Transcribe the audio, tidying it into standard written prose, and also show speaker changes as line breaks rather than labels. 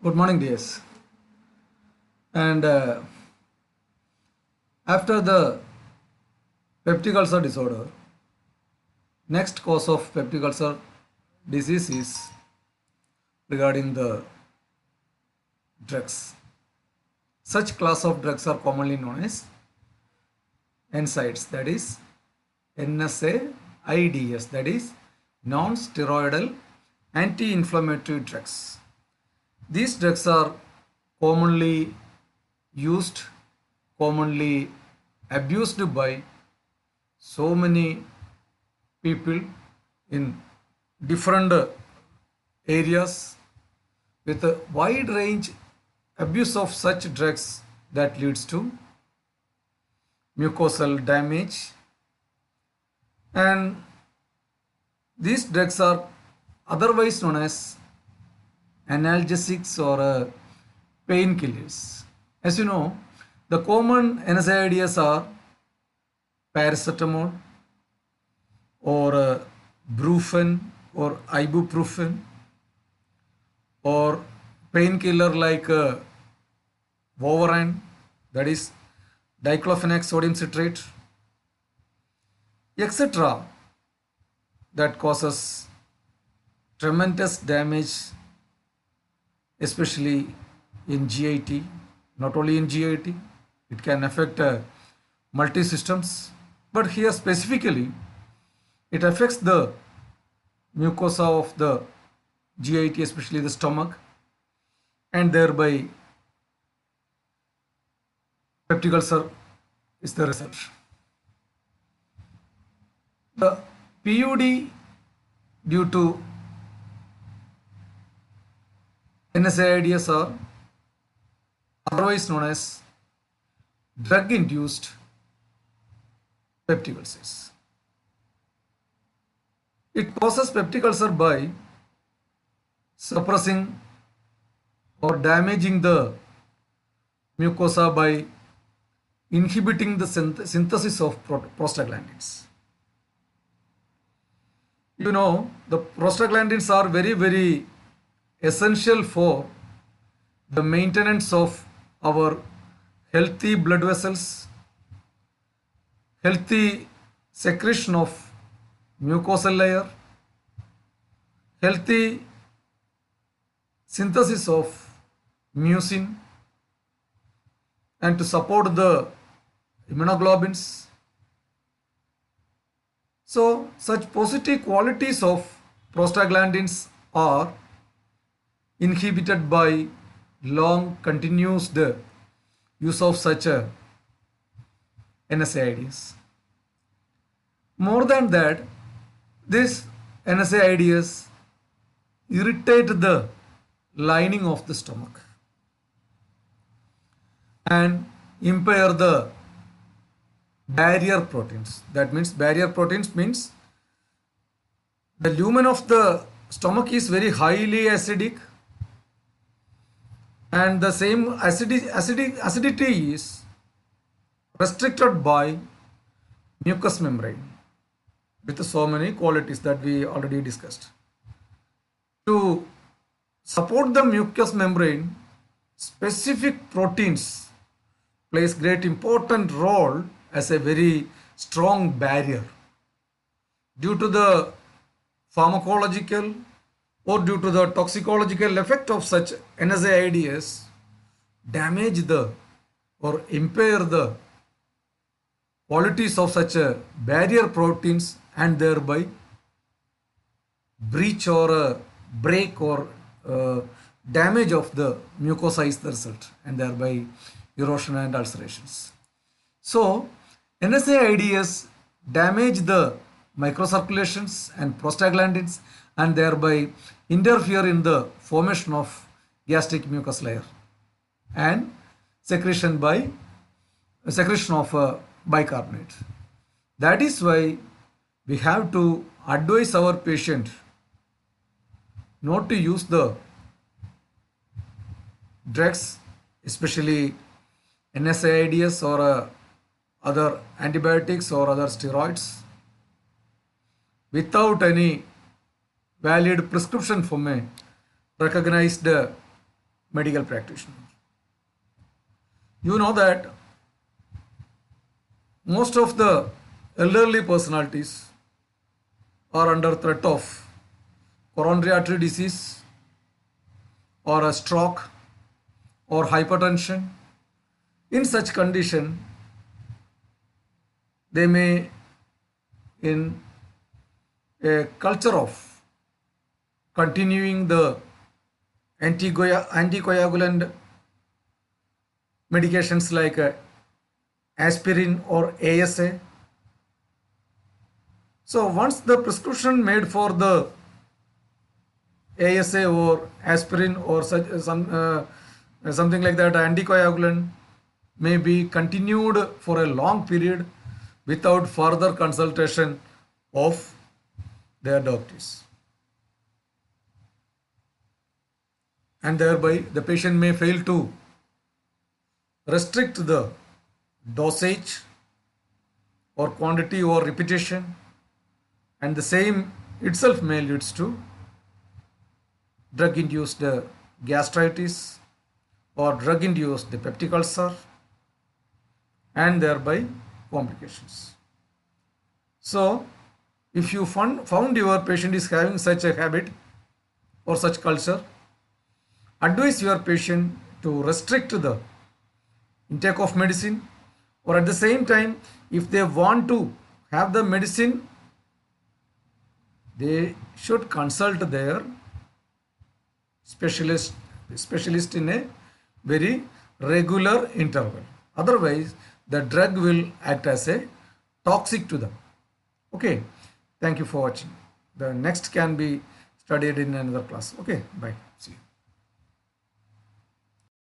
Good morning, dears. And after the peptic ulcer disorder, next cause of peptic ulcer disease is regarding the drugs. Such class of drugs are commonly known as NSAIDs, that is NSAIDs, that is non-steroidal anti-inflammatory drugs. These drugs are commonly used, commonly abused by so many people in different areas with a wide range abuse of such drugs that leads to mucosal damage, and these drugs are otherwise known as analgesics or painkillers. As you know, the common NSAIDs are paracetamol or brufen or ibuprofen or painkiller like Vovaran, that is diclofenac sodium citrate, etc., that causes tremendous damage, especially in GIT. Not only in GIT, it can affect multi systems, but here specifically it affects the mucosa of the GIT, especially the stomach, and thereby peptic ulcer is the result. The PUD due to NSAIDs are otherwise known as drug-induced peptic ulcers. It causes peptic ulcer by suppressing or damaging the mucosa by inhibiting the synthesis of prostaglandins. You know, the prostaglandins are very essential for the maintenance of our healthy blood vessels, healthy secretion of mucosal layer, healthy synthesis of mucin, and to support the immunoglobulins. So, such positive qualities of prostaglandins are inhibited by long continuous use of such NSAIDs. More than that, this NSAIDs irritate the lining of the stomach and impair the barrier proteins. That means barrier proteins means the lumen of the stomach is very highly acidic, and the same acidity is restricted by mucous membrane with so many qualities that we already discussed. To support the mucous membrane, specific proteins plays great important role as a very strong barrier. Due to the pharmacological or due to the toxicological effect of such NSAIDs, damage the or impair the qualities of such barrier proteins, and thereby breach or break or damage of the mucosa is the result, and thereby erosion and ulcerations. So, NSAIDs damage the microcirculations and prostaglandins and thereby interfere in the formation of gastric mucus layer and secretion of bicarbonate. That is why we have to advise our patient not to use the drugs, especially NSAIDs or other antibiotics or other steroids, without any valid prescription from a recognized medical practitioner. You know that most of the elderly personalities are under threat of coronary artery disease or a stroke or hypertension. In such condition, they may, in a culture of continuing the anticoagulant medications like aspirin or ASA. So once the prescription made for the ASA or aspirin or something like that anticoagulant may be continued for a long period without further consultation of their doctors, and thereby the patient may fail to restrict the dosage or quantity or repetition, and the same itself may leads to drug induced gastritis or drug induced peptic ulcer and thereby complications. So if you found your patient is having such a habit or such culture, advise your patient to restrict the intake of medicine, or at the same time, if they want to have the medicine, they should consult their specialist in a very regular interval. Otherwise, the drug will act as a toxic to them. Okay, thank you for watching. The next can be studied in another class. Okay, bye. See you.